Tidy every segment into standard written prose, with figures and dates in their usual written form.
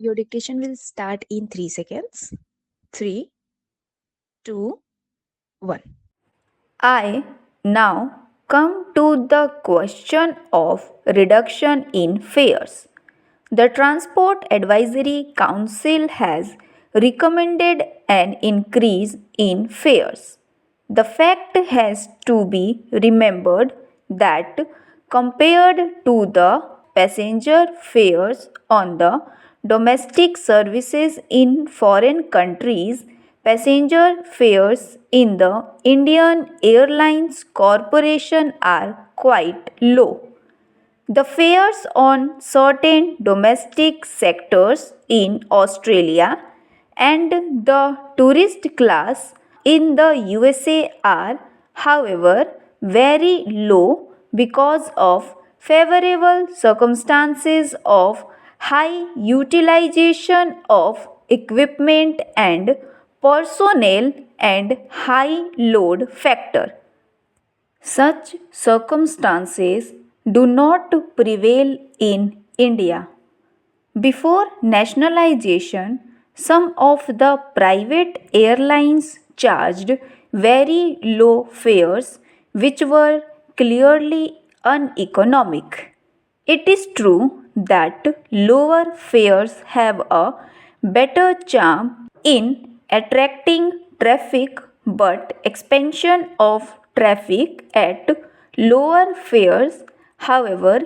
Your dictation will start in 3 seconds. 3, 2, 1. I now come to the question of reduction in fares. The Transport Advisory Council has recommended an increase in fares. The fact has to be remembered that compared to the passenger fares on the domestic services in foreign countries, passenger fares in the Indian Airlines Corporation are quite low. The fares on certain domestic sectors in Australia and the tourist class in the USA are, however, very low because of favorable circumstances of high utilization of equipment and personnel and high load factor. Such circumstances do not prevail in India. Before nationalization, some of the private airlines charged very low fares which were clearly uneconomic. It is true that lower fares have a better charm in attracting traffic, but expansion of traffic at lower fares, however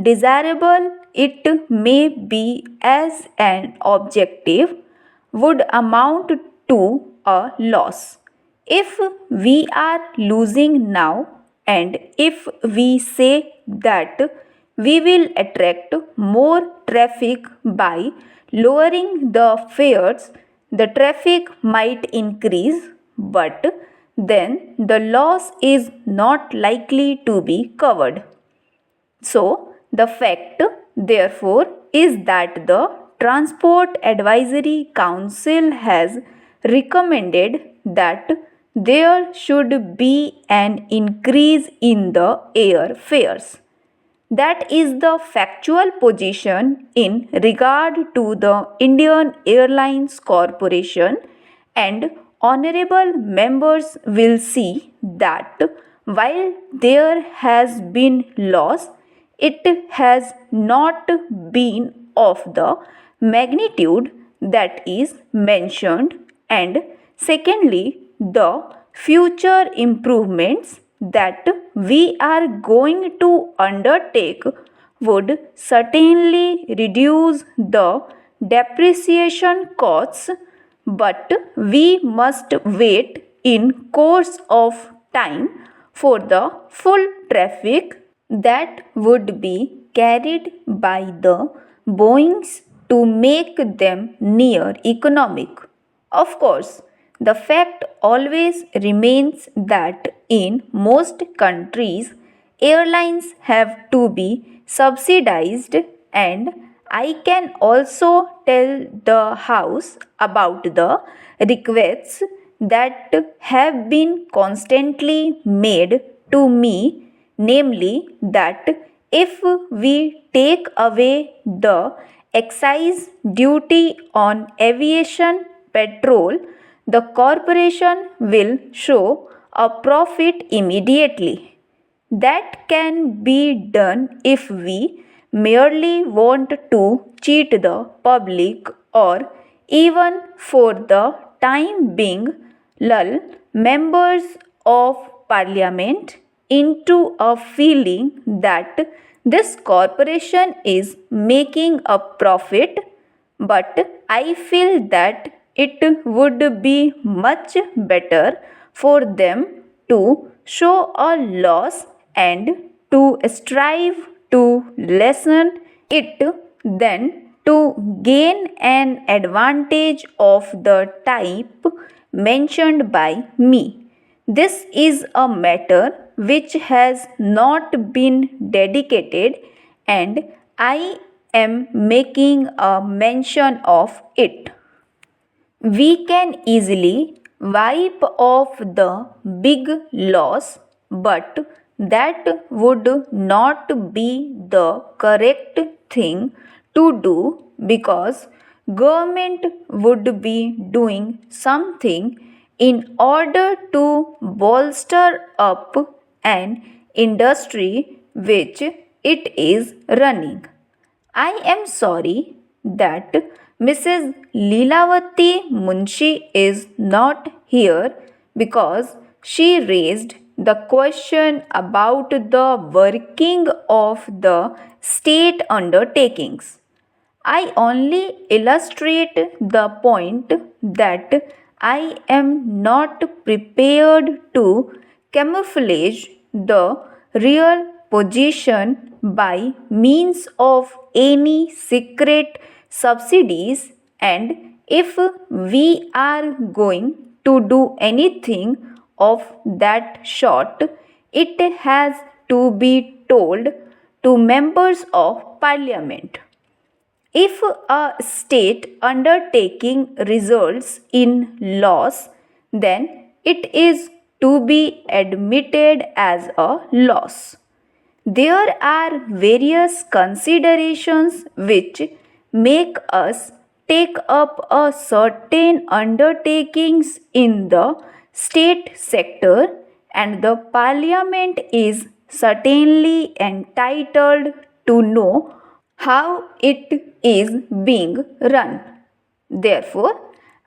desirable it may be as an objective, would amount to a loss. If we are losing now, and if we say that we will attract more traffic by lowering the fares, the traffic might increase, but then the loss is not likely to be covered. So, the fact, therefore, is that the Transport Advisory Council has recommended that there should be an increase in the air fares. That is the factual position in regard to the Indian Airlines Corporation, and honorable members will see that while there has been loss, it has not been of the magnitude that is mentioned, and secondly, the future improvements that we are going to undertake would certainly reduce the depreciation costs, but we must wait in course of time for the full traffic that would be carried by the Boeings to make them near economic. Of course, the fact always remains that in most countries, airlines have to be subsidized, and I can also tell the House about the requests that have been constantly made to me, namely that if we take away the excise duty on aviation petrol, the corporation will show a profit immediately. That can be done if we merely want to cheat the public, or even for the time being lull members of parliament into a feeling that this corporation is making a profit, but I feel that it would be much better for them to show a loss and to strive to lessen it than to gain an advantage of the type mentioned by me. This is a matter which has not been dedicated, and I am making a mention of it. We can easily wipe off the big loss, but that would not be the correct thing to do, because government would be doing something in order to bolster up an industry which it is running. I am sorry that Mrs. Leelavati Munshi is not here because she raised the question about the working of the state undertakings. I only illustrate the point that I am not prepared to camouflage the real position by means of any secret subsidies, and if we are going to do anything of that sort, it has to be told to members of parliament. If a state undertaking results in loss, then it is to be admitted as a loss. There are various considerations which make us take up a certain undertakings in the state sector, and the parliament is certainly entitled to know how it is being run. Therefore,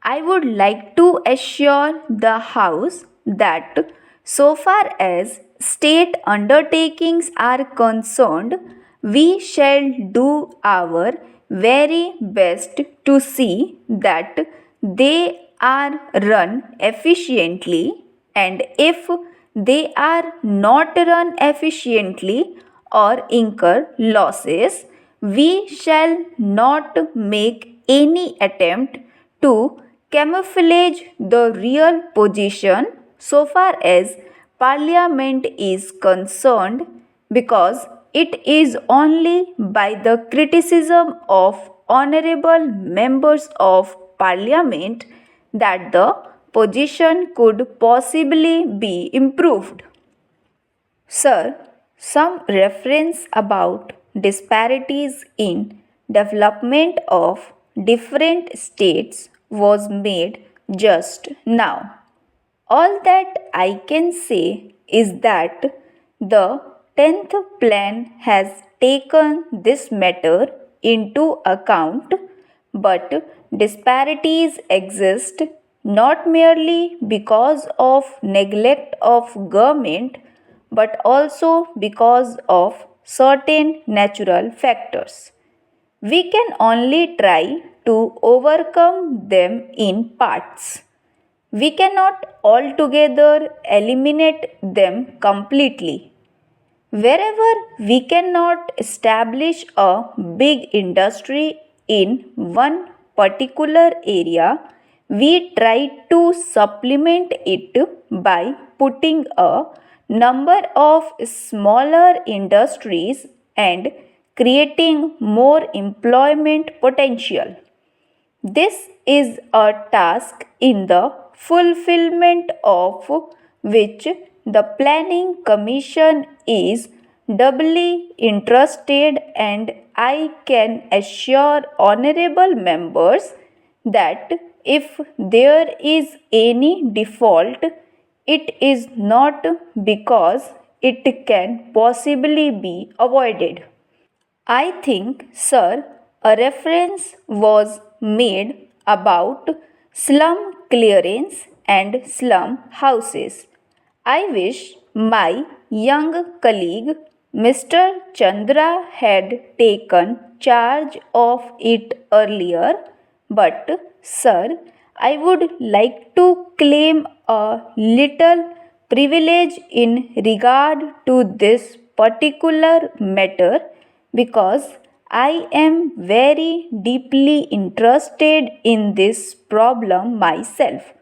I would like to assure the House that so far as state undertakings are concerned, we shall do our very best to see that they are run efficiently, and if they are not run efficiently or incur losses, we shall not make any attempt to camouflage the real position so far as Parliament is concerned, because it is only by the criticism of honorable members of Parliament that the position could possibly be improved. Sir, some reference about disparities in development of different states was made just now. All that I can say is that the 10th plan has taken this matter into account, but disparities exist not merely because of neglect of government but also because of certain natural factors. We can only try to overcome them in parts. We cannot altogether eliminate them completely. Wherever we cannot establish a big industry in one particular area, we try to supplement it by putting a number of smaller industries and creating more employment potential. This is a task in the fulfillment of which the Planning Commission is doubly interested, and I can assure honorable members that if there is any default, it is not because it can possibly be avoided. I think, sir, a reference was made about slum clearance and slum houses. I wish my young colleague Mr. Chandra had taken charge of it earlier, but, sir, I would like to claim a little privilege in regard to this particular matter, because I am very deeply interested in this problem myself.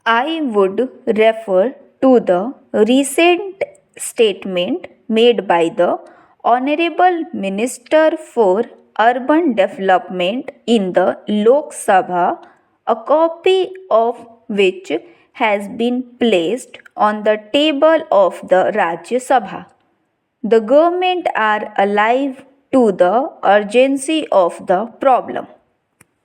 I would refer to the recent statement made by the Honorable Minister for Urban Development in the Lok Sabha, a copy of which has been placed on the table of the Rajya Sabha. The government are alive to the urgency of the problem.